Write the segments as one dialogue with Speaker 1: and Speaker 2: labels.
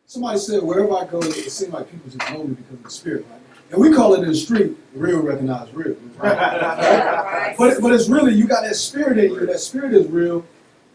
Speaker 1: Somebody said, wherever I go, it seems like people just know me because of the spirit, right? And we call it in the street, real recognize real. Right? But it's really, you got that spirit in you, that spirit is real,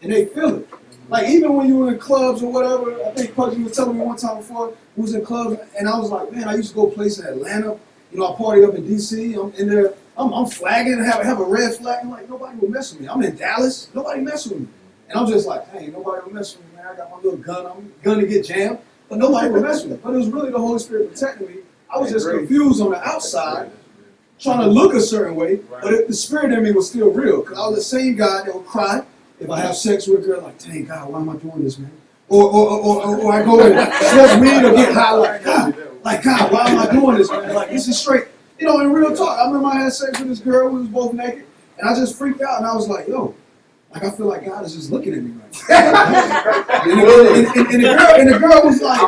Speaker 1: and they feel it. Like even when you were in clubs or whatever, I think Pudgy was telling me one time before, we was in clubs, and I was like, man, I used to go places in Atlanta. You know, I party up in D.C., I'm in there, I'm flagging, have a red flag, and like, nobody will mess with me. I'm in Dallas, nobody mess with me. And I'm just like, hey, nobody will mess with me, man. I got my little gun, I'm gonna get jammed. But nobody would mess with me. But it was really the Holy Spirit protecting me. I was just confused on the outside, trying to look a certain way, but the spirit in me was still real. Because I was the same guy that would cry if I have sex with a girl, like, dang, God, why am I doing this, man? Or I go and smoke weed or get high, like, God, why am I doing this, man? Like, this is straight. You know, in real talk, I remember I had sex with this girl, we was both naked, and I just freaked out, and I was like, yo, like, I feel like God is just looking at me right now. and the girl was like,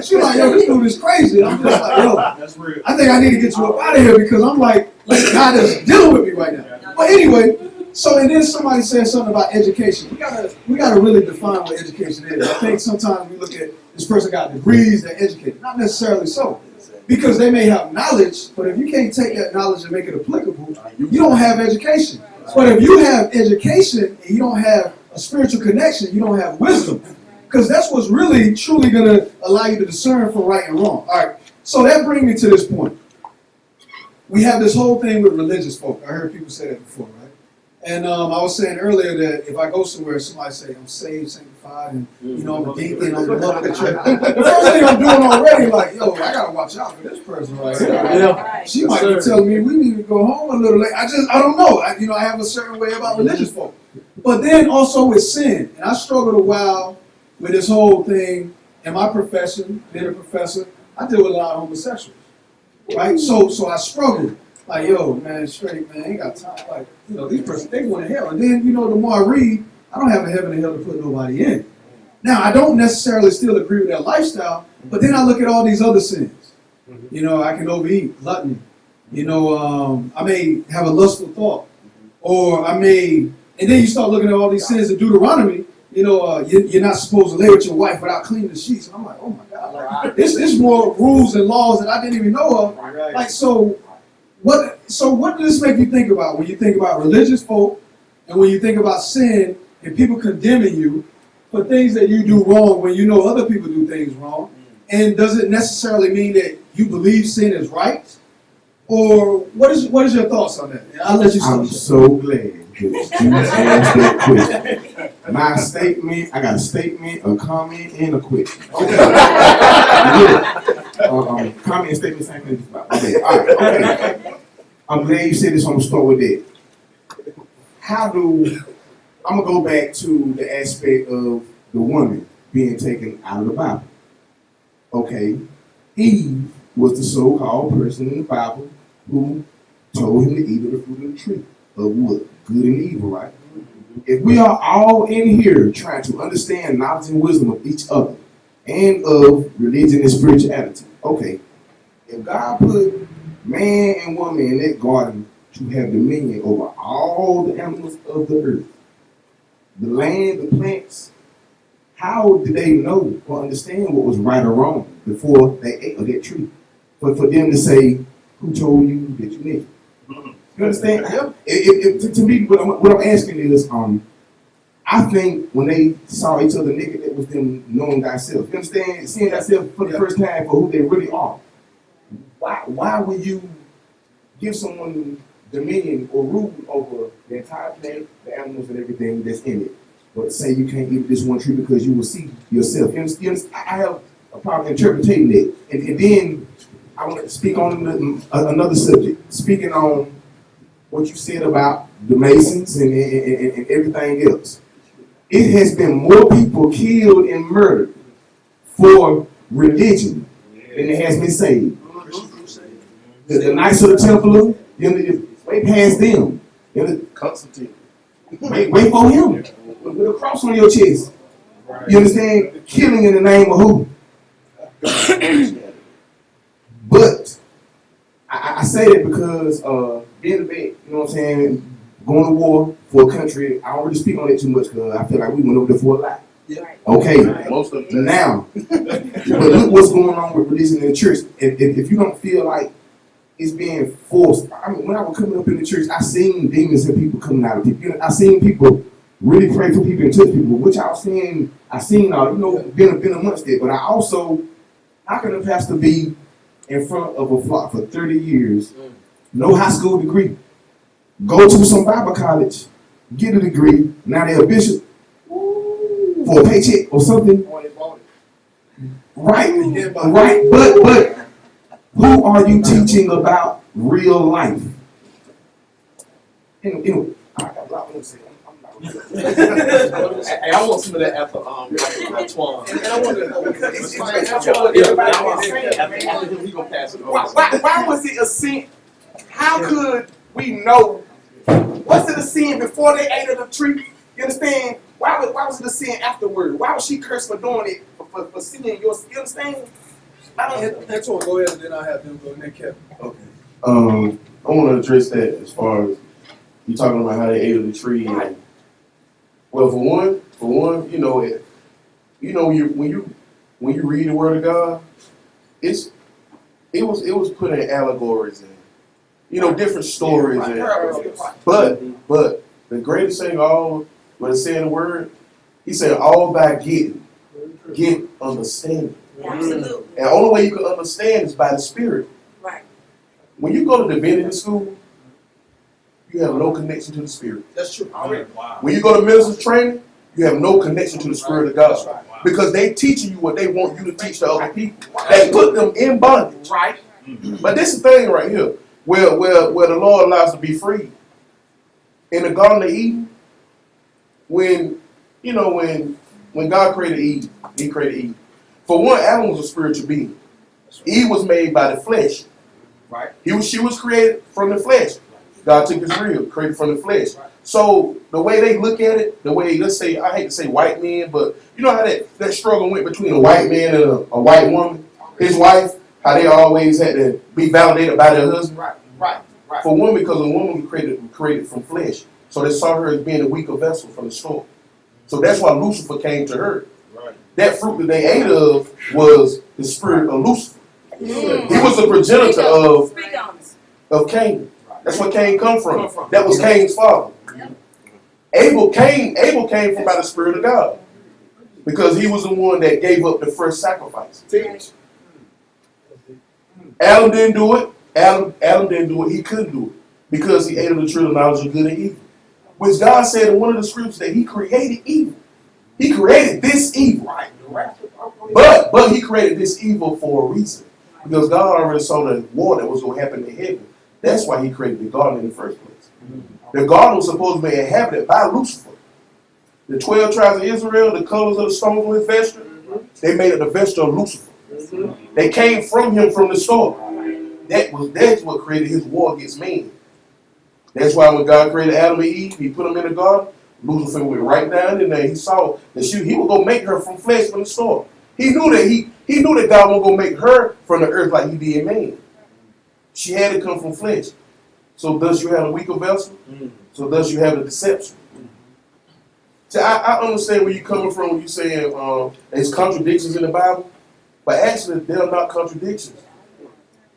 Speaker 1: she was like, yo, this dude is crazy. And I'm just like, yo, that's real. I think I need to get you up out of here because I'm like God is dealing with me right now. But anyway, so and then somebody said something about education. We gotta really define what education is. I think sometimes we look at this person got degrees, they're educated. Not necessarily so. Because they may have knowledge, but if you can't take that knowledge and make it applicable, you don't have education. But if you have education and you don't have a spiritual connection, you don't have wisdom. Because that's what's really, truly going to allow you to discern for right and wrong. All right, so that brings me to this point. We have this whole thing with religious folk. I heard people say that before, right? And I was saying earlier that if I go somewhere, somebody say, I'm saved, sanctified, and, you know, I'm a deacon, I'm the love of the church. The first thing I'm doing already, like, yo, I got to watch out for this person right here. Yeah. She might be telling me we need to go home a little late. I don't know. I have a certain way about religious folk. But then also with sin. And I struggled a while with this whole thing in my profession, being a professor. I deal with a lot of homosexuals, right? So I struggled. Like, yo, man, straight, man, ain't got time. Like, you know, these persons, they going to hell. And then, you know, the more I read, I don't have a heaven and hell to put nobody in. Now, I don't necessarily still agree with that lifestyle, but then I look at all these other sins. You know, I can overeat, gluttony. You know, I may have a lustful thought. Or I may, and then you start looking at all these sins in Deuteronomy. You know, you're not supposed to lay with your wife without cleaning the sheets. And I'm like, oh my God, like, this more rules and laws that I didn't even know of. Like, so what does this make you think about when you think about religious folk and when you think about sin and people condemning you for things that you do wrong when you know other people do things wrong? And does it necessarily mean that you believe sin is right? Or what is your thoughts on that? I'll let you say.
Speaker 2: I'm so glad that you asked that question. My statement, I got a statement, a comment, and a question. Okay. Comment and statement, same thing. Okay. All right. Okay. I'm glad you said this. I'm gonna start with that. I'm gonna go back to the aspect of the woman being taken out of the Bible. Okay, Eve was the so-called person in the Bible who told him to eat of the fruit of the tree of what? Good and evil, right? If we are all in here trying to understand knowledge and wisdom of each other and of religion and spirituality, okay, if God put man and woman in that garden to have dominion over all the animals of the earth, the land, the plants, how did they know or understand what was right or wrong before they ate of that tree? But for them to say, who told you that you naked? You understand? To me, what I'm asking is, I think when they saw each other naked, it was them knowing thyself. You understand? Seeing thyself for the first time for who they really are. Why would you give someone dominion or rule over the entire planet, the animals and everything that's in it, but say you can't eat this one tree because you will see yourself? You understand? I have a problem interpreting that. And then I want to speak on another subject, speaking on what you said about the Masons and everything else. It has been more people killed and murdered for religion than it has been saved. The Knights of the Templar, way past them.
Speaker 3: Constantine.
Speaker 2: Wait for him with a cross on your chest. You understand? Killing in the name of who? But I say that because being a vet, you know what I'm saying, going to war for a country, I don't really speak on it too much because I feel like we went over there for a lot. Okay,
Speaker 3: Most of the time.
Speaker 2: now, but look what's going on with religion in the church. If you don't feel like it's being forced, I mean, when I was coming up in the church, I seen demons and people coming out of people. You know, I seen people really pray for people and touch people, which I seen all, been amongst it. But I also, how can a pastor be in front of a flock for 30 years, no high school degree, go to some Bible college, get a degree, now they're a bishop for a paycheck or something? Right. But who are you teaching about real life? I got a lot to say.
Speaker 3: Hey, I want some of that after Twan.
Speaker 1: And I wonder,
Speaker 2: Why was it a sin? How could we know? Was it a sin before they ate of the tree? You understand? Why was it a sin afterward? Why was she cursed for doing it, for seeing your skill? Understand? I don't.
Speaker 1: that's what go ahead and then I'll have them go and then Kevin.
Speaker 3: Okay. I want to address that as far as you talking about how they ate of the tree. And, well, for one, when you read the Word of God, it was put in allegories and different stories but the greatest thing all what it said in the Word, he said all by get understanding.
Speaker 4: Absolutely.
Speaker 3: And the only way you can understand is by the Spirit.
Speaker 4: Right.
Speaker 3: When you go to divinity school, you have no connection to the Spirit.
Speaker 1: That's true.
Speaker 5: Wow.
Speaker 3: When you go to ministry training, you have no connection to the Spirit of God. Because they teaching you what they want you to teach to other people. They put them in bondage.
Speaker 2: Right.
Speaker 3: But this is the thing right here, where the Lord allows us to be free. In the Garden of Eden, when God created Eve, He created Eve. For one, Adam was a spiritual being. Eve was made by the flesh.
Speaker 2: Right.
Speaker 3: She was created from the flesh. God took his rib, created from the flesh. So the way they look at it, the way, let's say, I hate to say white men, but you know how that struggle went between a white man and a white woman, his wife, how they always had to be validated by their husband.
Speaker 2: Right.
Speaker 3: For women, because a woman was created from flesh. So they saw her as being a weaker vessel from the storm. So that's why Lucifer came to her.
Speaker 5: Right.
Speaker 3: That fruit that they ate of was the spirit of Lucifer. He was the progenitor of Cain. That's where Cain come from. That was Cain's father. Abel came from by the Spirit of God. Because he was the one that gave up the first sacrifice. Adam didn't do it. Adam didn't do it. He couldn't do it. Because he ate of the tree of knowledge of good and evil. Which God said in one of the scriptures that he created evil. He created this evil. But he created this evil for a reason. Because God already saw the war that was going to happen in heaven. That's why he created the garden in the first place. The garden was supposed to be inhabited by Lucifer. The 12 tribes of Israel, the colors of the stones on his vesture, they made it the vesture of Lucifer. They came from him from the start. That's what created his war against man. That's why when God created Adam and Eve, he put them in the garden. Lucifer went right down in there. He saw that he was gonna make her from flesh from the start. He knew that God was gonna make her from the earth like he did man. She had to come from flesh. So thus you have a weaker vessel. So thus you have a deception. So I understand where you're coming from when you're saying there's contradictions in the Bible, but actually they're not contradictions.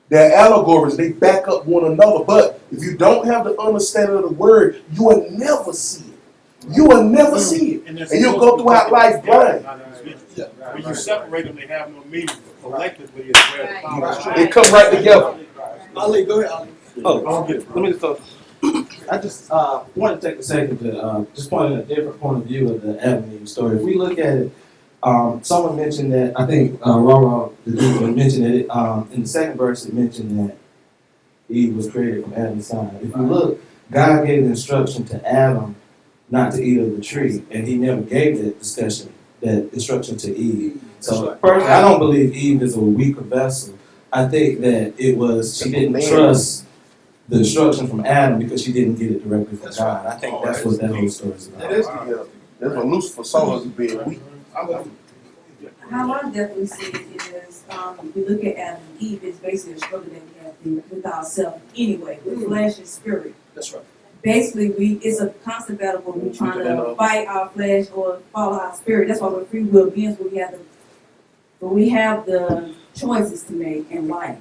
Speaker 3: They're allegories. They back up one another. But if you don't have the understanding of the word, you will never see it. You will never see it. And you'll go throughout life blind.
Speaker 5: When you separate them, they have no meaning. But collectively, it's very powerful.
Speaker 3: They come right together.
Speaker 1: Ali, go ahead, Ali.
Speaker 6: Let me just talk. I just want to take a second to just point at a different point of view of the Adam and Eve story. If we look at it, someone mentioned that, I think Rara mentioned that in the second verse it mentioned that Eve was created from Adam's side. If you look, God gave the instruction to Adam not to eat of the tree, and he never gave that instruction to Eve. So personally, I don't believe Eve is a weaker vessel. I think that she didn't trust the instruction from Adam because she didn't get it directly from God. I think that's what that whole story is about.
Speaker 3: That's what Lucifer saw us as being weak.
Speaker 4: How I definitely see it is, if we look at Adam and Eve, it's basically a struggle that we have with ourselves anyway, with flesh and spirit.
Speaker 1: That's right.
Speaker 4: basically it's a constant battle when we're trying to fight our flesh or follow our spirit. That's why when free will begins, when we have the choices to make in life.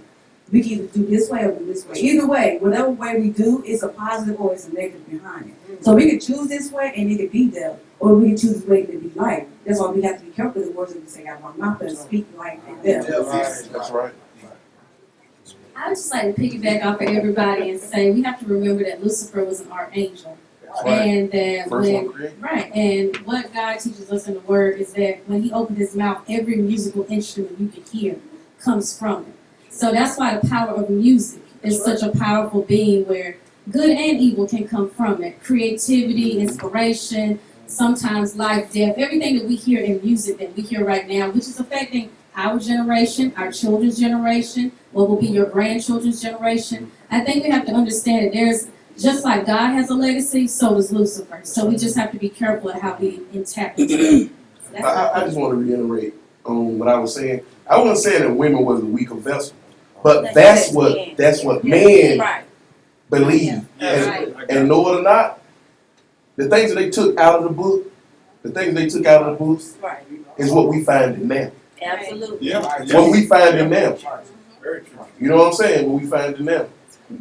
Speaker 4: We can either do this way or do this way. Either way, whatever way we do, it's a positive or it's a negative behind it. So we can choose this way and it could be death, or we can choose this way and it be life. That's why we have to be careful with the words that we say out of our mouth and speak life and death.
Speaker 3: That's right.
Speaker 7: I would just like to piggyback off of everybody and say we have to remember that Lucifer was an archangel. And that
Speaker 3: First one created.
Speaker 7: right, and what God teaches us in the Word is that when He opened His mouth, every musical instrument you could hear comes from it. So that's why the power of music is such a powerful being, where good and evil can come from it. Creativity, inspiration, sometimes life, death, everything that we hear in music that we hear right now, which is affecting our generation, our children's generation, what will be your grandchildren's generation. I think we have to understand that there's, just like God has a legacy, so does Lucifer. So we just have to be careful at how we interpret it. So
Speaker 3: I just want to reiterate on what I was saying. I wasn't saying that women was a weaker vessel, but that's what men believe. And know it or not, the things that they took out of the book, is what we find in them.
Speaker 4: Absolutely.
Speaker 3: What we find in them. You know what I'm saying? What we find in them.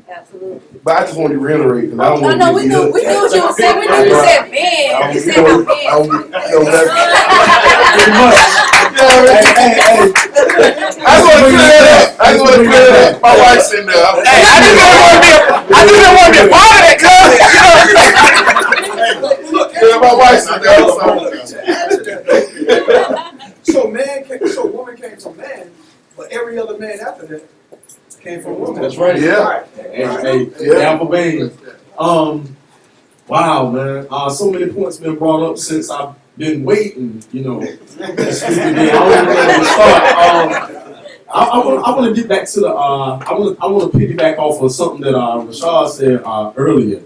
Speaker 4: Absolutely.
Speaker 3: But I just want to reiterate because I don't want to
Speaker 4: we knew what you were saying. We knew you said man. You said no man.
Speaker 3: I just want to clear that up. My wife's in there. Hey, I knew there wanted to be a part of that, cuz. My wife's in there.
Speaker 1: So woman came from man, but every other man after that came from woman.
Speaker 6: That's right.
Speaker 3: Yeah.
Speaker 6: Hey, Apple Bean. Wow, man. So many points been brought up since I've been waiting, I don't know where to start. I want to get back to the. I want to piggyback off of something that Rashad said earlier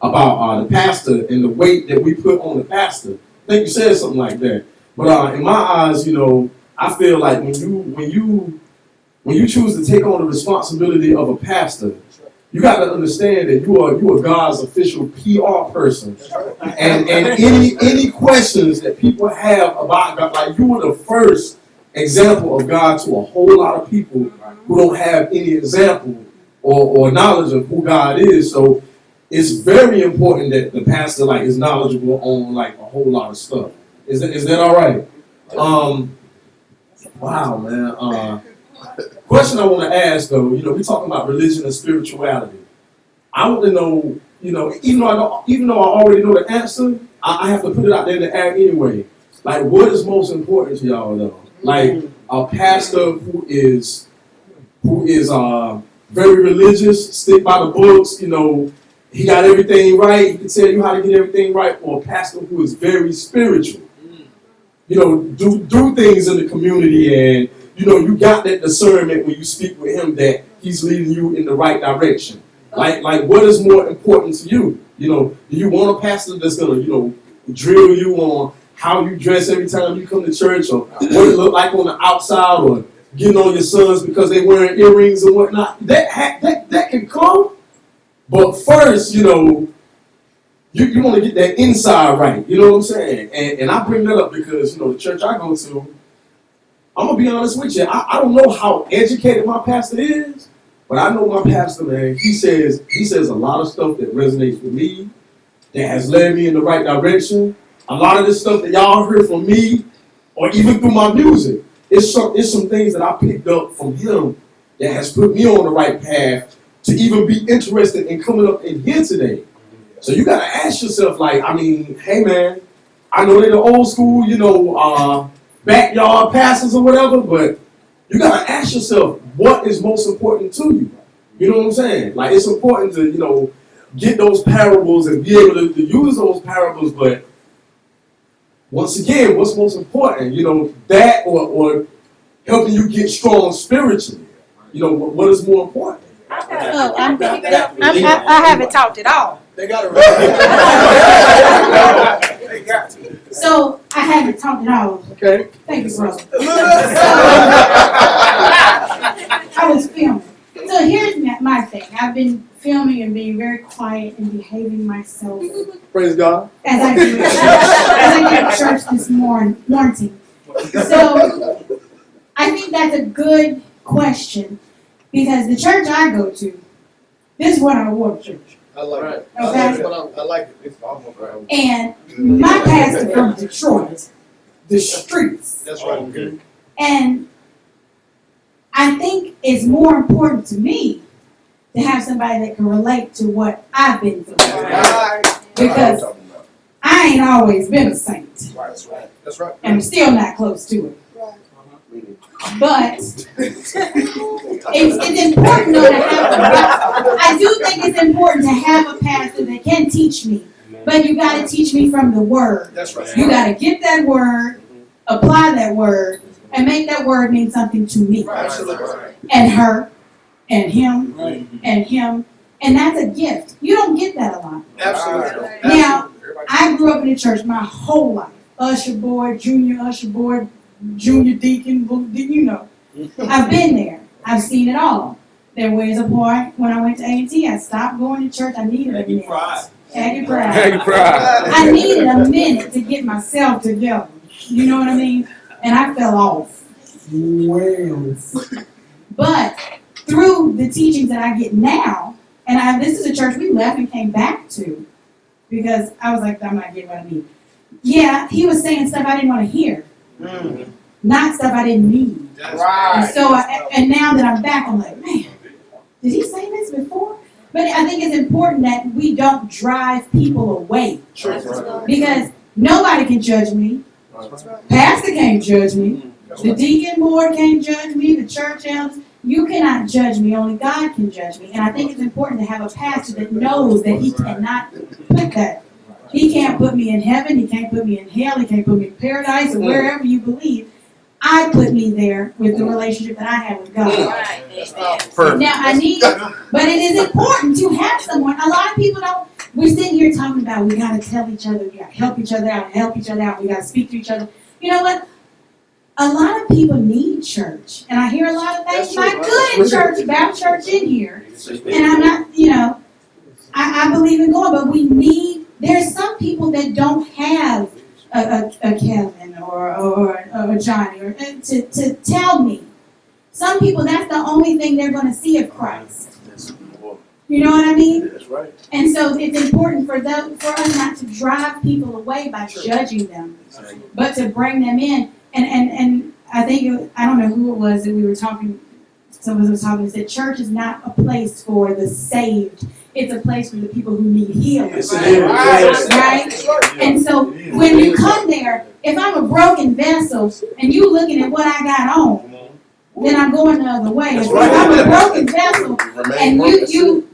Speaker 6: about the pastor and the weight that we put on the pastor. I think you said something like that. But in my eyes, I feel like when you choose to take on the responsibility of a pastor, you got to understand that you are God's official PR person, and any questions that people have about God, like you were the first example of God to a whole lot of people who don't have any example or knowledge of who God is. So it's very important that the pastor is knowledgeable on a whole lot of stuff. Is that all right? Wow, man. Question I want to ask though, we're talking about religion and spirituality. I want to know, even though I already know the answer, I have to put it out there in the air anyway. What is most important to y'all though? A pastor who is very religious, stick by the books, he got everything right, he can tell you how to get everything right, or a pastor who is very spiritual. Do things in the community, and you got that discernment when you speak with him that he's leading you in the right direction. What is more important to you? Do you want a pastor that's gonna, drill you on how you dress every time you come to church, or what it look like on the outside, or getting on your sons because they wearing earrings and whatnot? That can come, but first, you want to get that inside right. You know what I'm saying? And I bring that up because the church I go to, I'm gonna be honest with you. I don't know how educated my pastor is, but I know my pastor, man. He says a lot of stuff that resonates with me, that has led me in the right direction. A lot of this stuff that y'all heard from me, or even through my music, it's some things that I picked up from him that has put me on the right path to even be interested in coming up in here today. So you gotta ask yourself, hey man, I know they're the old school, backyard pastors or whatever, but you gotta ask yourself, what is most important to you? You know what I'm saying? It's important to, get those parables and be able to use those parables, but once again, what's most important? That or helping you get strong spiritually. What is more important?
Speaker 8: I haven't talked at all.
Speaker 1: They got it right. They got to.
Speaker 8: So I haven't talked at all.
Speaker 1: Okay.
Speaker 8: Thank you, brother. I was filming. So here's my thing. I've been filming and being very quiet and behaving myself
Speaker 3: Praise God.
Speaker 8: as I get to church this morning. So I think that's a good question because the church I go to, this is what I wore to church.
Speaker 1: I like it.
Speaker 8: Okay.
Speaker 1: I like it. It's almost right.
Speaker 8: And my pastor from Detroit, the streets.
Speaker 1: That's right. Okay.
Speaker 8: And I think it's more important to me to have somebody that can relate to what I've been through. Because I ain't always been a saint.
Speaker 1: That's right. That's right.
Speaker 8: And I'm still not close to it. But it's important though to have I do think it's important to have a pastor that can teach me. But you gotta teach me from the word.
Speaker 1: That's right.
Speaker 8: You gotta get that word, apply that word, and make that word mean something to me.
Speaker 1: Absolutely.
Speaker 8: And her, and him, and him. And that's a gift. You don't get that a lot.
Speaker 1: Absolutely.
Speaker 8: Now, I grew up in the church my whole life. Usher boy, junior deacon, you know. I've been there. I've seen it all. There was a point when I went to A&T, I stopped going to church. I needed a minute. Aggie pride. I needed a minute to get myself together. You know what I mean? And I fell off. Well. But through the teachings that I get now, and this is a church we left and came back to because I was like, I'm not getting what I need. Yeah, he was saying stuff I didn't want to hear. Not stuff I didn't need.
Speaker 1: Right.
Speaker 8: And so, and now that I'm back, I'm like, man, did he say this before? But I think it's important that we don't drive people away. Because nobody can judge me. Pastor can't judge me. The deacon board can't judge me. The church elders. You cannot judge me. Only God can judge me. And I think it's important to have a pastor that knows that he cannot put that. He can't put me in heaven. He can't put me in hell. He can't put me in paradise or wherever you believe. I put me there with the relationship that I have with God.
Speaker 3: Perfect.
Speaker 8: Now but it is important to have someone. A lot of people don't. We're sitting here talking about we got to tell each other, we got to help each other out, we got to speak to each other. You know what? A lot of people need church, and I hear a lot of things not good in church about church in here. And I'm not, I believe in going, but we need. There's some people that don't have a Kevin or a Johnny or to tell me. Some people, that's the only thing they're going to see of Christ. You know what I mean?
Speaker 3: That's right.
Speaker 8: And so it's important for us not to drive people away by judging them, but to bring them in. And I think, I don't know who it was that we were talking, someone was talking, said church is not a place for the saved. It's a place for the people who need healing. Right? And so when you come there, if I'm a broken vessel and you looking at what I got on, then I'm going the other way. If I'm a broken vessel and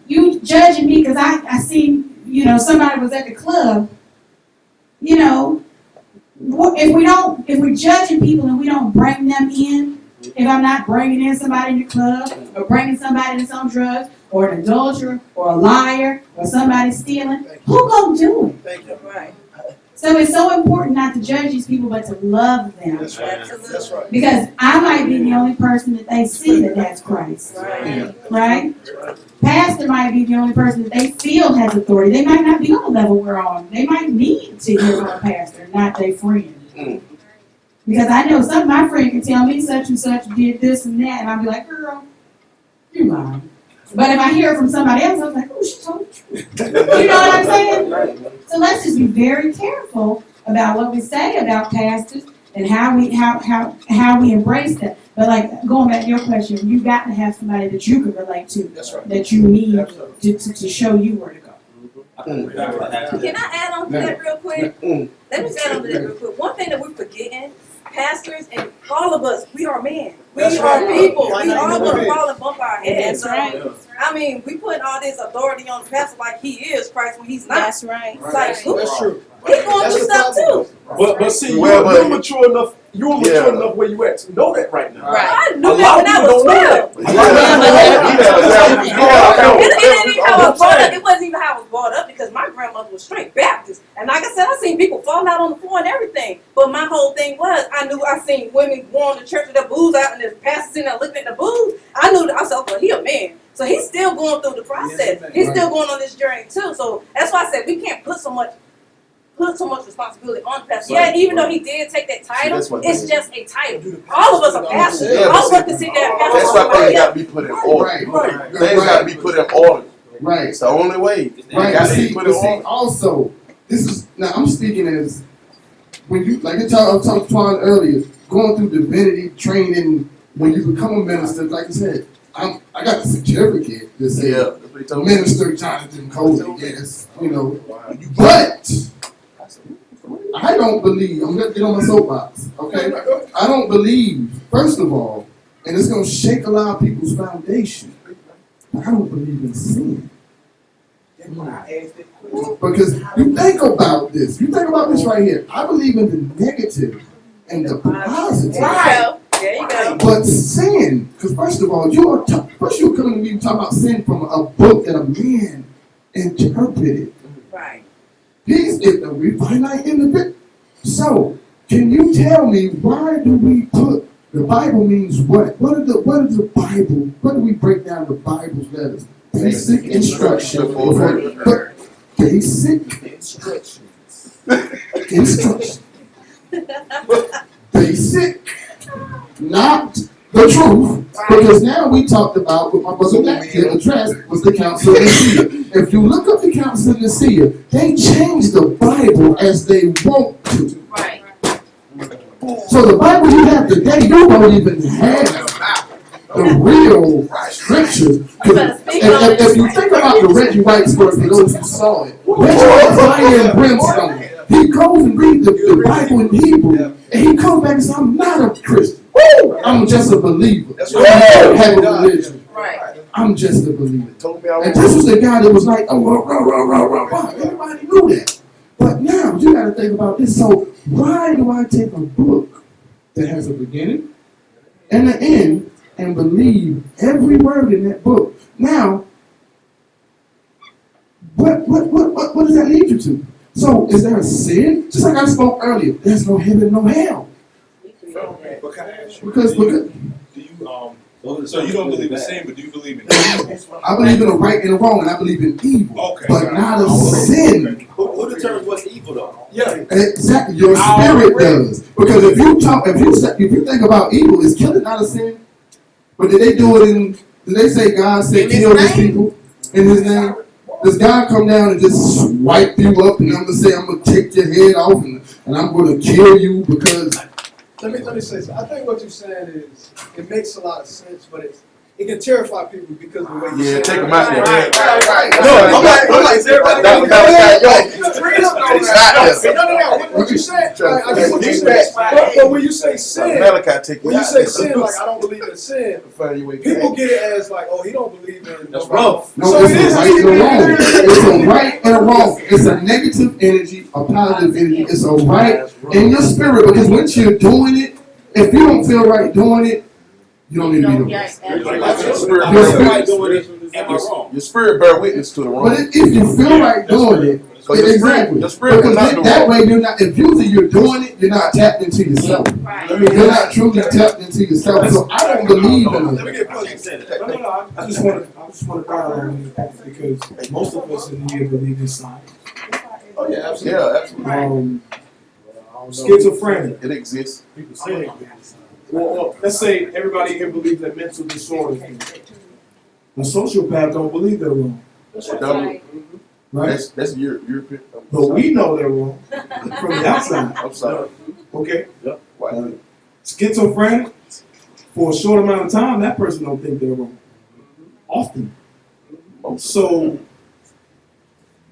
Speaker 8: you judging me because I seen, somebody was at the club, if we're judging people and we don't bring them in, if I'm not bringing in somebody in the club or bringing somebody in some drugs or an adulterer or a liar or somebody stealing, who gonna do it?
Speaker 1: Thank you.
Speaker 4: Right.
Speaker 8: So it's so important not to judge these people, but to love them.
Speaker 1: That's right. That's right.
Speaker 8: Because I might be the only person that they see that's Christ. Right? Pastor might be the only person that they feel has authority. They might not be on the level we're on. They might need to hear from a pastor, not their friend. Because I know some of my friend can tell me such and such did this and that, and I'll be like, girl, you're lying. But if I hear it from somebody else, I'm like, oh, she told the truth. You know what I'm saying? So let's just be very careful about what we say about pastors and how we embrace them. But like going back to your question, you got to have somebody that you can relate to.
Speaker 1: That's right.
Speaker 8: That you need to show you where to go.
Speaker 4: Can I add on to that real quick? Let me just add on to that real quick. One thing that we're forgetting, pastors and all of us, we are men. We are people. We all going to fall and bump our heads.
Speaker 7: That's right.
Speaker 4: I mean, we putting all this authority on the pastor like he is Christ when he's not.
Speaker 7: That's right.
Speaker 4: It's like,
Speaker 1: That's true.
Speaker 4: he's going through stuff too.
Speaker 5: But see,
Speaker 3: Well,
Speaker 5: you're mature enough. You're mature enough where you at to know that right now.
Speaker 7: Right.
Speaker 4: I knew
Speaker 5: A
Speaker 4: that
Speaker 5: lot
Speaker 4: when
Speaker 5: of
Speaker 4: I
Speaker 5: people
Speaker 4: was
Speaker 5: don't know
Speaker 4: 12.
Speaker 5: that.
Speaker 4: It ain't even how I was brought up. It wasn't even how I was brought up because my grandmother was straight Baptist. And like I said, I seen people fall out on the floor and everything. But my whole thing was, I seen women going to church with their booze out and there's pastors in there looking at the booze. I knew that I said, okay, he a man. So he's still going through the process. He's still going on this journey too. So that's why I said we can't put so much responsibility on the pastor. Yeah, even though he did take that title, it's just a title. All of us are pastors. All of us can sit there and pastor.
Speaker 3: That's why things got to be put in order. Things got to be put in order.
Speaker 2: Right.
Speaker 3: It's the only way.
Speaker 2: Right.
Speaker 3: Got to
Speaker 2: See,
Speaker 3: be put in order.
Speaker 2: also, this is now I'm speaking as when you like I talked to Twan earlier, going through divinity training when you become a minister. Like I said, I got a certificate that says
Speaker 3: That's what he told me.
Speaker 2: Minister Jonathan Cody. Yes, you know, but I don't believe. I'm gonna get on my soapbox. Okay, I don't believe. First of all, and it's gonna shake a lot of people's foundation. But I don't believe in sin. Because you think about this. You think about this right here. I believe in the negative and the positive.
Speaker 4: Right. There you go.
Speaker 2: But sin, because first of all, you're coming to me talking about sin from a book that a man interpreted.
Speaker 4: Right.
Speaker 2: He's we finite individual. So, can you tell me why do we put the Bible means what? What is the Bible? What do we break down the Bible's letters? Basic instruction. Basic instruction. Basic, not the truth. Because now we talked about what my brother Matt here addressed was the Council of Nicaea. If you look up the Council of Nicaea, they change the Bible as they want to.
Speaker 4: Right.
Speaker 2: So the Bible you have today, you don't even have the real scriptures. If you think about the Reggie White story, for those who saw it, Reggie White fire and brimstone. He goes and reads the Bible in Hebrew, and he comes back and says, "I'm not a Christian. I'm just a believer. I don't have a religion. I'm just a believer." And this was the guy that was like, "Oh, everybody knew that." But now you got to think about this. So why do I take a book that has a beginning and an end and believe every word in that book? Now, what does that lead you to? So is there a sin? Just like I spoke earlier, there's no heaven, no hell. Because
Speaker 5: do you so you don't believe in sin, but do you believe in evil?
Speaker 2: I believe in a right and a wrong, and I believe in evil,
Speaker 5: Okay.
Speaker 2: but not a sin.
Speaker 5: Who determines what's evil though?
Speaker 1: Yeah.
Speaker 2: Exactly, your spirit does. Because if you think about evil, is killing not a sin? But did they do it did they say God said kill these people in His name? Does God come down and just swipe you up and I'm gonna say I'm gonna take your head off and I'm gonna kill you because?
Speaker 1: Let me say something. I think what you're saying is it makes a lot of sense, but it can terrify people because of the way you say it.
Speaker 3: Take them out there.
Speaker 1: Right.
Speaker 3: No, I'm like everybody.
Speaker 1: No. What you said, I get what you said. But when you say sin, like I don't believe in sin, people get it as like, oh, he don't believe in.
Speaker 5: That's wrong.
Speaker 2: No, it's a right and a wrong. It's a right and a wrong. It's a negative energy, a positive energy. It's a right in your spirit because once you're doing it, if you don't feel right doing it, you don't need to be doing it.
Speaker 3: Your spirit bear witness to the wrong.
Speaker 2: But if you feel right doing it, exactly. Because that way you're not. If you're doing it, you're not tapped into yourself. You're not truly tapped into yourself. So I don't believe in it.
Speaker 9: I just want to dialogue on this because most of us in here believe in science.
Speaker 1: Oh yeah, absolutely.
Speaker 3: Yeah, absolutely.
Speaker 9: Schizophrenia.
Speaker 3: It exists.
Speaker 9: People say it. Well, let's say everybody here believes that mental disorders. The sociopath don't believe they're wrong. Right?
Speaker 3: That's European.
Speaker 9: But we know they're wrong from the outside.
Speaker 3: I'm sorry.
Speaker 9: Okay?
Speaker 3: Yep.
Speaker 9: Schizophrenic, for a short amount of time, that person don't think they're wrong. Often. So,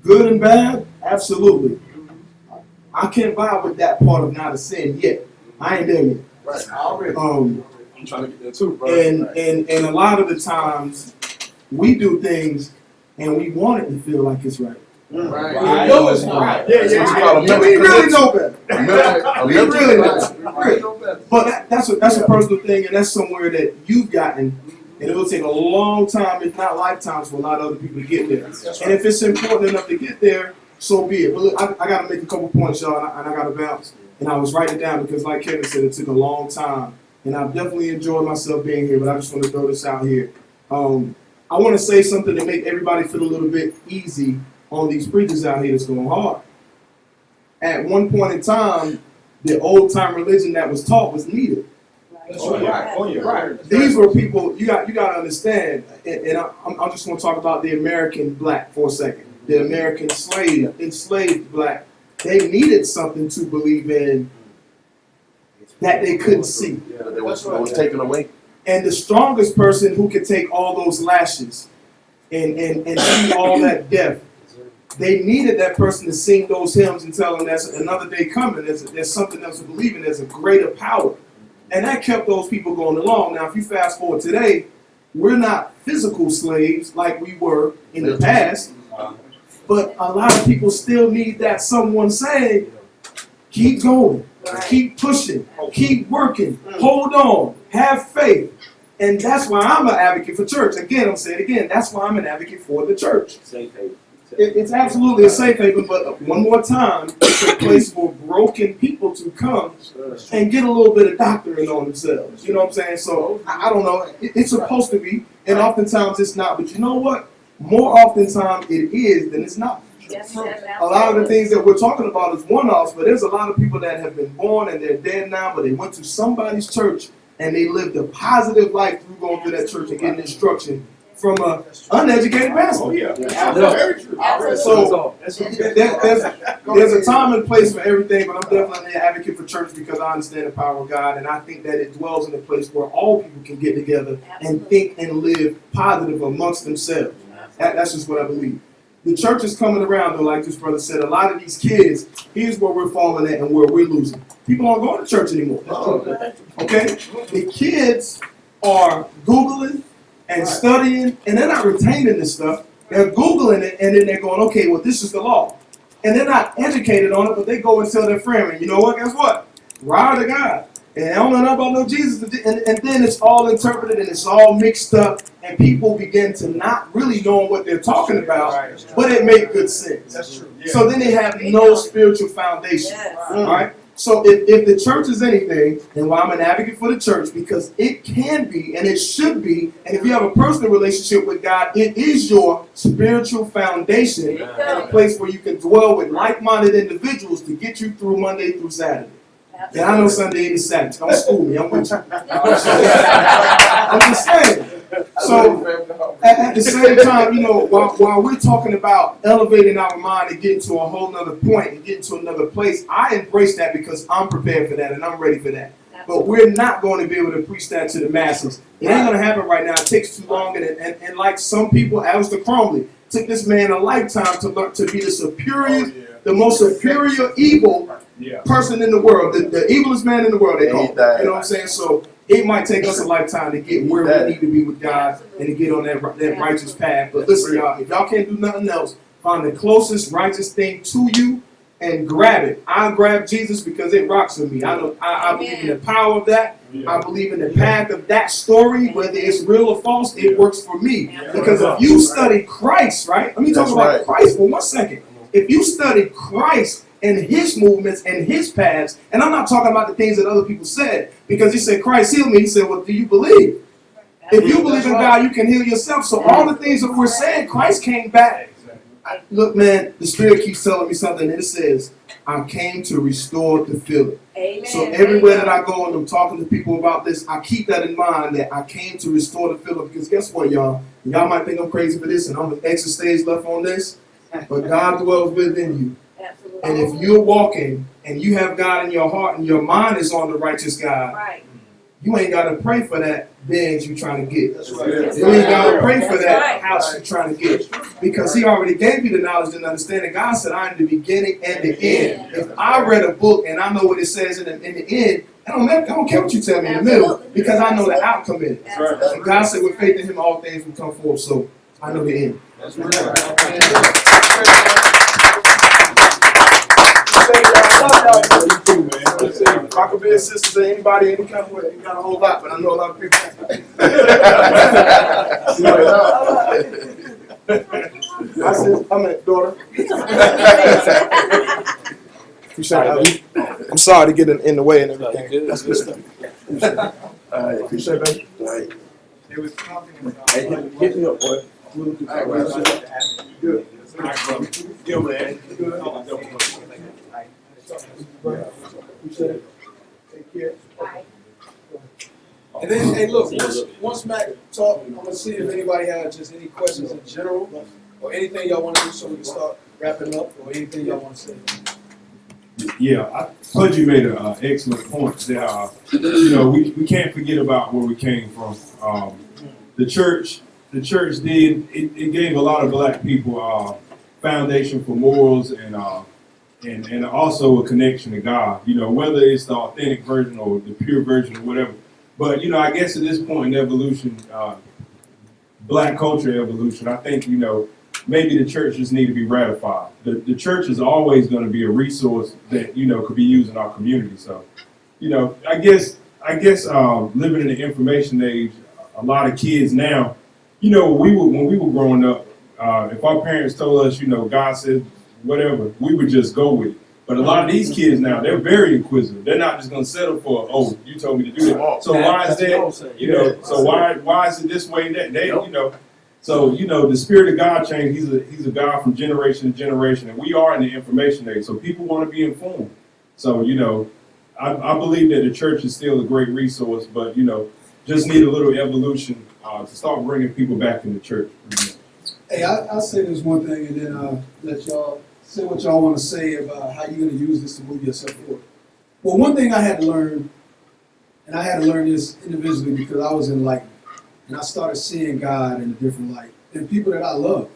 Speaker 9: good and bad, absolutely. I can't vibe with that part of not a sin yet. I ain't there yet.
Speaker 5: Right.
Speaker 9: I'm
Speaker 5: trying to get there too, bro.
Speaker 9: And a lot of the times, we do things and we want it to feel like it's right.
Speaker 5: Right.
Speaker 9: We know it's right.
Speaker 3: Yeah.
Speaker 9: We really know better.
Speaker 3: We really
Speaker 9: know better. But that's a personal thing, and that's somewhere that you've gotten, and it will take a long time, if not lifetimes, for a lot of other people to get there. And if it's important enough to get there, so be it. But look, I got to make a couple points, y'all, and I got to bounce. And I was writing it down because, like Kevin said, it took a long time. And I've definitely enjoyed myself being here, but I just want to throw this out here. I want to say something to make everybody feel a little bit easy on these preachers out here that's going hard. At one point in time, the old time religion that was taught was needed.
Speaker 5: That's right. Oh, yeah. Right.
Speaker 9: These were people, you got to understand, and I'm just going to talk about the American black for a second. The American enslaved black, they needed something to believe in that they couldn't see.
Speaker 3: Yeah, it was taken away.
Speaker 9: And the strongest person who could take all those lashes and see all that death, they needed that person to sing those hymns and tell them there's another day coming, there's something else to believe in, there's a greater power. And that kept those people going along. Now, if you fast forward today, we're not physical slaves like we were in the past, but a lot of people still need that someone saying, keep going, keep pushing, keep working, hold on, have faith. And that's why I'm an advocate for church. Again, I'm saying it again, that's why I'm an advocate for the church. It's absolutely a safe haven, but one more time, it's a place for broken people to come and get a little bit of doctrine on themselves. You know what I'm saying? So, I don't know. It's supposed to be, and oftentimes it's not. But you know what? More oftentimes it is than it's not. A lot of the things that we're talking about is one-offs, but there's a lot of people that have been born and they're dead now, but they went to somebody's church and they lived a positive life through going through that church and getting instruction from an uneducated pastor.
Speaker 5: Oh, yeah.
Speaker 3: Very true.
Speaker 9: So there's a time and place for everything, but I'm definitely an advocate for church because I understand the power of God, and I think that it dwells in a place where all people can get together and think and live positive amongst themselves. That's just what I believe. The church is coming around, though, like this brother said. A lot of these kids, here's where we're falling at and where we're losing. People aren't going to church anymore. Okay? The kids are Googling and studying, and they're not retaining this stuff. They're Googling it, and then they're going, okay, well, this is the law. And they're not educated on it, but they go and tell their friend, and you know what, guess what? Ride to God. And I don't know about no Jesus. And then it's all interpreted, and it's all mixed up, and people begin to not really know what they're talking about, but it makes good sense.
Speaker 5: That's true. Yeah.
Speaker 9: So then they have no spiritual foundation. All right? So if the church is anything, and why I'm an advocate for the church, because it can be and it should be, and if you have a personal relationship with God, it is your spiritual foundation and a place where you can dwell with like-minded individuals to get you through Monday through Saturday. And I know Sunday ain't Saturday. Don't school me. I'm with you. I'm just saying. So at the same time, you know, while we're talking about elevating our mind and getting to a whole nother point and getting to another place, I embrace that because I'm prepared for that and I'm ready for that. But we're not going to be able to preach that to the masses. It ain't going to happen right now. It takes too long. And like some people, Alistair Cromley, took this man a lifetime to learn to be the superior, the most superior evil person in the world, the evilest man in the world, they call him. You know what I'm saying? So it might take us a lifetime to get where we need to be with God and to get on that righteous path. But listen, y'all, if y'all can't do nothing else, find the closest righteous thing to you and grab it. I grab Jesus because it rocks with me. I believe in the power of that. I believe in the path of that story, whether it's real or false, it works for me. Because if you study Christ, right? Let me talk about Christ for 1 second. If you study Christ and his movements and his paths, and I'm not talking about the things that other people said, because he said, Christ healed me. He said, well, do you believe? If you believe in God, you can heal yourself. So all the things that we're saying, Christ came back. Look, man, the Spirit keeps telling me something, and it says, I came to restore the feeling. Amen. So everywhere that I go and I'm talking to people about this, I keep that in mind that I came to restore the feeling. Because guess what, y'all? Y'all might think I'm crazy for this, and I'm an extra stage left on this, but God dwells within you. Absolutely. And if you're walking and you have God in your heart and your mind is on the righteous God, you ain't got to pray for that Benz you're trying to get. That's right. You ain't got to pray for that house you're trying to get. Because he already gave you the knowledge and understanding. God said, I am the beginning and the end. If I read a book and I know what it says in the end, I don't care what you tell me in the middle, because I know the outcome in it. Right. And God said, with faith in him, all things will come forth. So I know the end. That's right. Rockabilly sisters, anybody, any kind of way, you got a whole lot, but I know a lot of people. I said, I'm a daughter. I'm sorry to get in the way and everything. That's good stuff. Appreciate it, baby.
Speaker 1: It was confidence.
Speaker 3: Hey, hit me up, boy.
Speaker 1: Good.
Speaker 5: All right, brother. Yeah, man.
Speaker 1: Take care. And then, hey, look, once Mac talk, I'm gonna see if anybody has just any questions in general, or anything y'all wanna do so we can start wrapping up, or anything y'all wanna say.
Speaker 10: Yeah, I thought you made an excellent point that, we can't forget about where we came from. The church did, it gave a lot of black people foundation for morals and also a connection to God, whether it's the authentic version or the pure version or whatever. But, I guess at this point in evolution, black culture evolution, I think, maybe the church just need to be ratified. The church is always going to be a resource that, could be used in our community. So, I guess living in the information age, a lot of kids now, when we were growing up, if our parents told us, God said whatever, we would just go with it. But a lot of these kids now, they're very inquisitive. They're not just going to settle for, oh, you told me to do that. So why is that? So why is it this way? That they, So, the spirit of God changed. He's a God from generation to generation, and we are in the information age. So people want to be informed. So, I believe that the church is still a great resource, but, just need a little evolution to start bringing people back in the church.
Speaker 1: Hey, I'll say this one thing, and then let y'all say what y'all want to say about how you're going to use this to move yourself forward. Well, one thing I had to learn, and I had to learn this individually because I was enlightened, and I started seeing God in a different light, and people that I love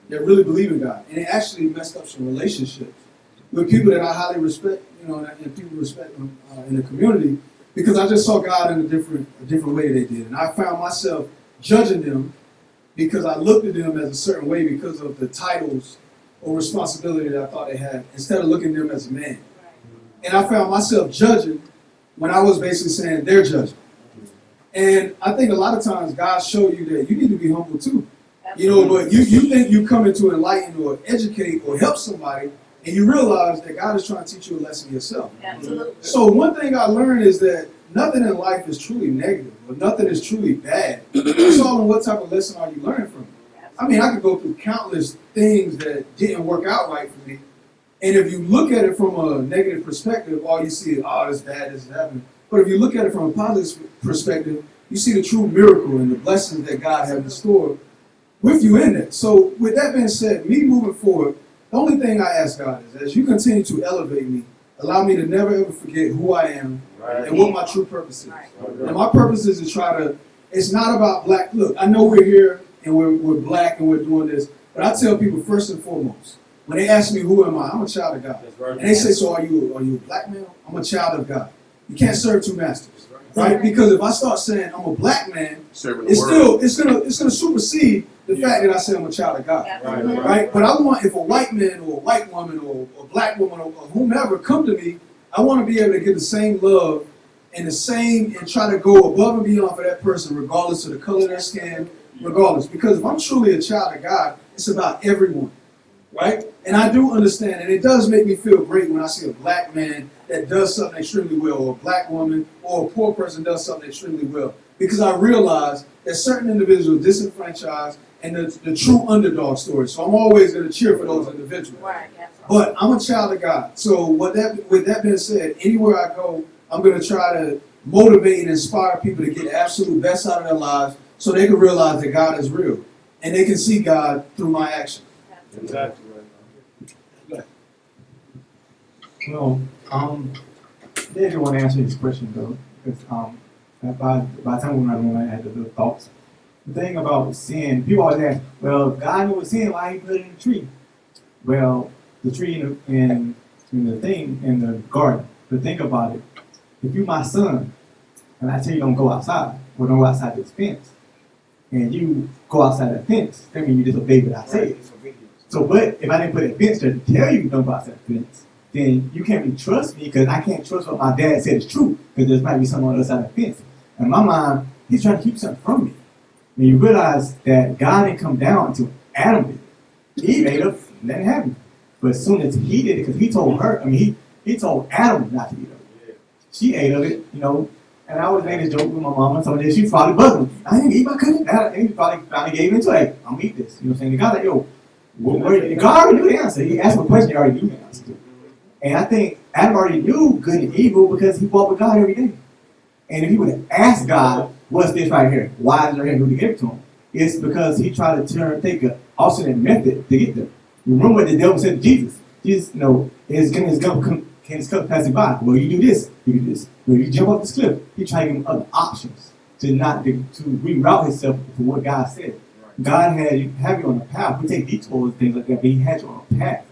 Speaker 1: that really believe in God, and it actually messed up some relationships with people that I highly respect, and people respect them in the community, because I just saw God in a different way they did, and I found myself judging them because I looked at them as a certain way because of the titles or responsibility that I thought they had, instead of looking at them as a man. And I found myself judging when I was basically saying they're judging. And I think a lot of times God showed you that you need to be humble too. But you think you come into enlighten or educate or help somebody, and you realize that God is trying to teach you a lesson yourself.
Speaker 4: Absolutely.
Speaker 1: So one thing I learned is that nothing in life is truly negative, or nothing is truly bad. It's all in what type of lesson are you learning from. I mean, I could go through countless things that didn't work out right for me. And if you look at it from a negative perspective, all you see is, oh, this is bad, this is happening. But if you look at it from a positive perspective, you see the true miracle and the blessings that God has in store with you in it. So with that being said, me moving forward, the only thing I ask God is, as you continue to elevate me, allow me to never ever forget who I am and what my true purpose is. And my purpose is to try to, it's not about black, look, I know we're here and we're black and we're doing this, but I tell people first and foremost, when they ask me who am I, I'm a child of God. And they say, so are you a black man? I'm a child of God. You can't serve two masters, right? Because if I start saying I'm a black man, it's gonna supersede the fact that I say I'm a child of God, right? But I want, if a white man or a white woman or a black woman or whomever come to me, I want to be able to give the same love and try to go above and beyond for that person, regardless of the color of their skin, regardless. Because if I'm truly a child of God, it's about everyone, right? And I do understand, and it does make me feel great when I see a black man that does something extremely well, or a black woman, or a poor person does something extremely well. Because I realize that certain individuals disenfranchised and the true underdog story. So I'm always going to cheer for those individuals.
Speaker 4: Right.
Speaker 1: But I'm a child of God. So with that being said, anywhere I go, I'm going to try to motivate and inspire people to get the absolute best out of their lives so they can realize that God is real. And they can see God through my action.
Speaker 5: Exactly right.
Speaker 11: Well, they didn't want to answer this question though, because by the time we went, I had the little thoughts. The thing about sin, people always ask, well, if God knew what sin, why he put it in the tree? Well, the tree in the thing in the garden. But think about it. If you're my son, and I tell you don't go outside, or don't go outside this fence, and you go outside that fence, that means you disobey what I say. So, but if I didn't put a fence there to tell you don't go outside the fence, then you can't really trust me because I can't trust what my dad said is true because there might be something on the other side of the fence. In my mind, he's trying to keep something from me. When you realize that God didn't come down until Adam did. Eve ate up, let it happen. But as soon as he did it, because he told her, he told Adam not to eat of it. She ate of it, And I always made a joke with my mama. So then she probably buzzed me. I didn't eat my cookie. And he probably finally gave into it. I'm gonna eat this. You know what I'm saying? The guy like, yo, God already knew the answer. He asked him a question, he already knew the answer. And I think Adam already knew good and evil because he walked with God every day. And if he would have asked God, what's this right here? Why is there here? Who to give it to him? It's because he tried to take an alternate method to get there. Remember what the devil said to Jesus? Jesus, can his cup pass you by? Well, you do this, you do this. Well, you jump off this cliff. He tried to give him other options to reroute himself to what God said. God have you on a path. We take detours and things like that, but he had you on a path.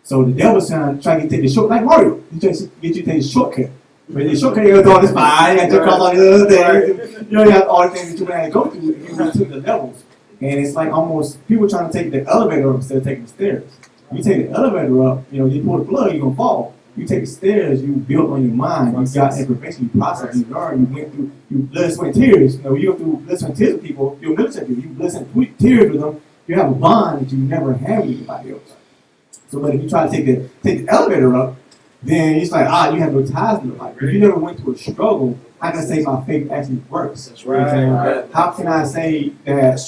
Speaker 11: So the devil's trying to take the short, like Mario. He tries to get you to take the shortcut. But the shortcut, you got to do all this fire, you got to jump across all the other things. You have all the things that you had to go through if you went to the levels. And it's like almost people trying to take the elevator up instead of taking the stairs. You take the elevator up, you pull the plug, you're going to fall. You take the stairs, you build on your mind, you got information, you process, you learn, you went through, you blood, sweat, and tears. You go through blood, sweat, and tears with people, you're military people, you blood, sweat, and tears with them, you have a bond that you never had with anybody else. So but if you try to take the elevator up, then it's like, you have no ties to nobody. If you never went through a struggle, how can I say my faith actually works?
Speaker 6: That's right.
Speaker 11: How can I say that,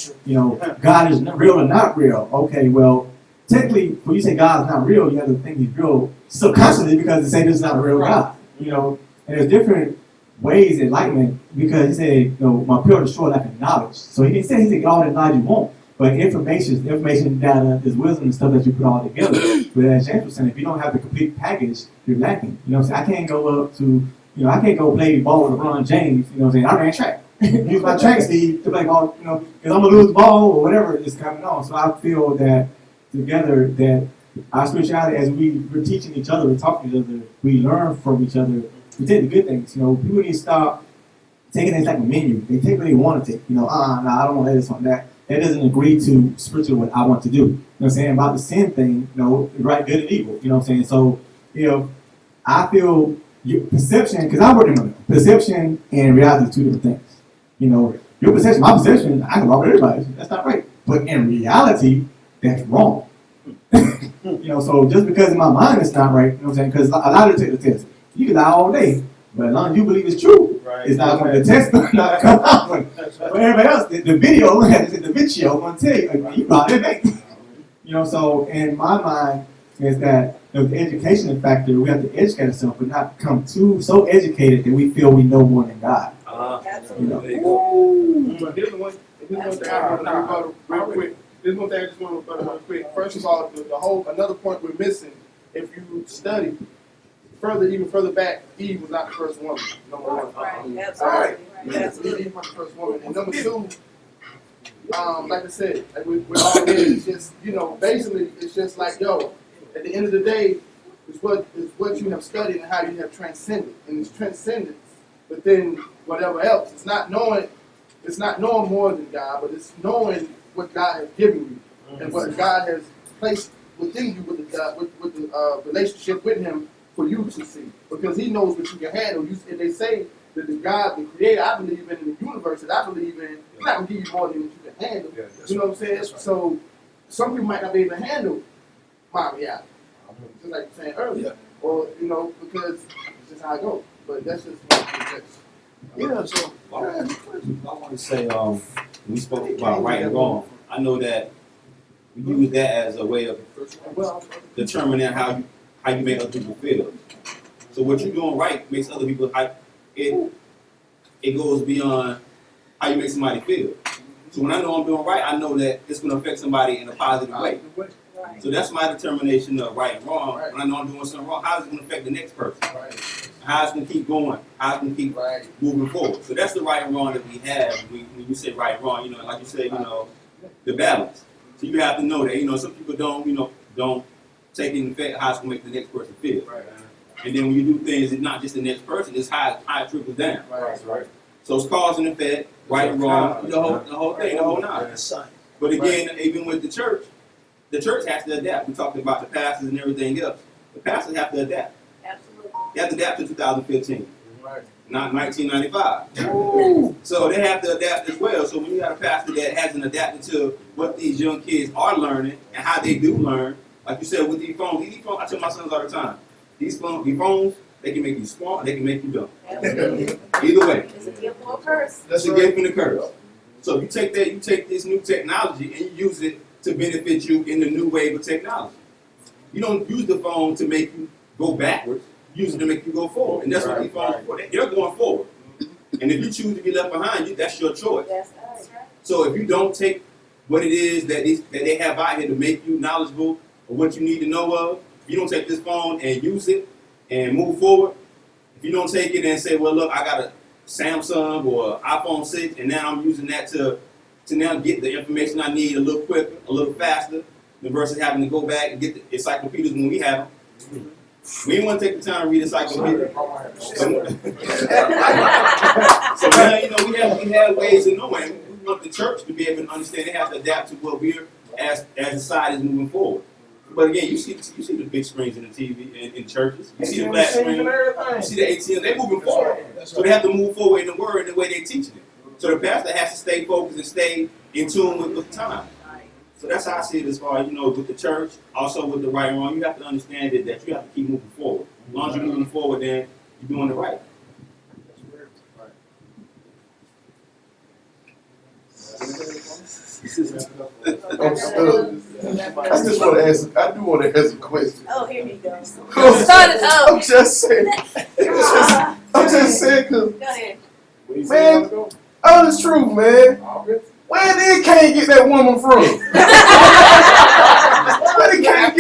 Speaker 11: God is real or not real? Okay, well, technically, when you say God is not real, you have to think he's real subconsciously because they say this is not a real God. And there's different ways in enlightenment because he said, my pure destroy lack of knowledge. So he said get all the knowledge you want. But information, data, is wisdom and stuff that you put all together. But as James was saying, if you don't have the complete package, you're lacking. You know what I'm saying? I can't go up to, I can't go play ball with LeBron James, you know what I'm saying? I ran track. Use my track speed to play ball, because I'm going to lose the ball or whatever is coming on. So I feel that together that our spirituality, as we're teaching each other, we're talking to each other, we learn from each other, we take the good things. People need to stop taking things like a menu. They take what they want to take. I don't want to this on that. That doesn't agree to spiritually what I want to do. You know what I'm saying? About the sin thing, right, good and evil. You know what I'm saying? So, I feel your perception, because I work in it, perception and reality is two different things. Your perception, my perception, I can rob everybody. That's not right. But in reality, that's wrong. So just because in my mind it's not right, you know what I'm saying? Because a lot of take the test. You can lie all day, but as long as you believe it's true, it's not going to test, not come out. But everybody else, the video going to tell you, you probably think. So in my mind is that the education factor, we have to educate ourselves, but not become so educated that we feel we know more than God.
Speaker 9: Absolutely. But here's one thing I want to rebuttal real quick. There's one thing I just want to rebuttal real quick. First of all, another point we're missing, if you study even further back, Eve was not the first woman, number one. Absolutely. Eve was the first woman. And number two, like I said, we're all in, it's just, basically, it's just like, at the end of the day, it's what you have studied and how you have transcended. And it's transcendence, but then whatever else. It's not knowing more than God, but it's knowing what God has given you and what God has placed within you with the relationship with Him for you to see. Because He knows what you can handle. If they say that the God, the Creator, I believe in the universe that I believe in, He's not going to give you more than what you can handle. You know what I'm saying? Right. So some people might not be able to handle my reality. Just like you were saying earlier. Or, because it's just how I go. But that's just
Speaker 12: so I want to say, we spoke about right and wrong. I know that we use that as a way of determining how you make other people feel. So what you're doing right makes other people, it goes beyond how you make somebody feel. So when I know I'm doing right, I know that it's going to affect somebody in a positive way. So that's my determination of right and wrong. When I know I'm doing something wrong, how is it going to affect the next person? How it's going to keep going? How it's going to keep moving forward? So that's the right and wrong that we have when you say right and wrong. Like you said, the balance. So you have to know that, some people don't take into effect how it's going to make the next person feel. And then when you do things, it's not just the next person, it's how it trickles down. So it's cause and effect, right and wrong, the whole thing, the whole nine. But again, even with the church has to adapt. We talked about the pastors and everything else. The pastors have to adapt. Absolutely. They have to adapt to 2015, not 1995. So they have to adapt as well. So when you got a pastor that hasn't adapted to what these young kids are learning and how they do learn, like you said with these phones, I tell my sons all the time, these phones, They can make you smart, they can make you dumb. Either way.
Speaker 4: It's a gift or a curse.
Speaker 12: That's a gift and a curse. So you take this new technology and you use it to benefit you in the new wave of technology. You don't use the phone to make you go backwards. Use it to make you go forward. And that's what these phones are for. They're going forward. And if you choose to be left behind, that's your choice.
Speaker 4: That's right.
Speaker 12: So if you don't take what it is that they have out here to make you knowledgeable of what you need to know of, if you don't take this phone and use it and move forward, if you don't take it and say, well, look, I got a Samsung or iPhone 6, and now I'm using that to now get the information I need a little quicker, a little faster, versus having to go back and get the encyclopedias when we have them. We didn't want to take the time to read encyclopedias. So now, we have ways of knowing. We want the church to be able to understand. They have to adapt to what we're as society is moving forward. But again, you see the big screens in the TV in churches. You see the flat screen. You see the ATM. They're moving forward. So they have to move forward in the word and the way they're teaching it. So the pastor has to stay focused and stay in tune with time. So that's how I see it as far as, with the church, also with the right and wrong. You have to understand that you have to keep moving forward. As long as you're moving forward, then you're doing it right.
Speaker 3: I just want to ask. I do want to ask a question.
Speaker 4: Oh, here he goes.
Speaker 3: I'm just saying. I'm just saying, cause
Speaker 4: Go ahead.
Speaker 3: man, honest truth, man. Where did Cain get that woman from? Where did Cain get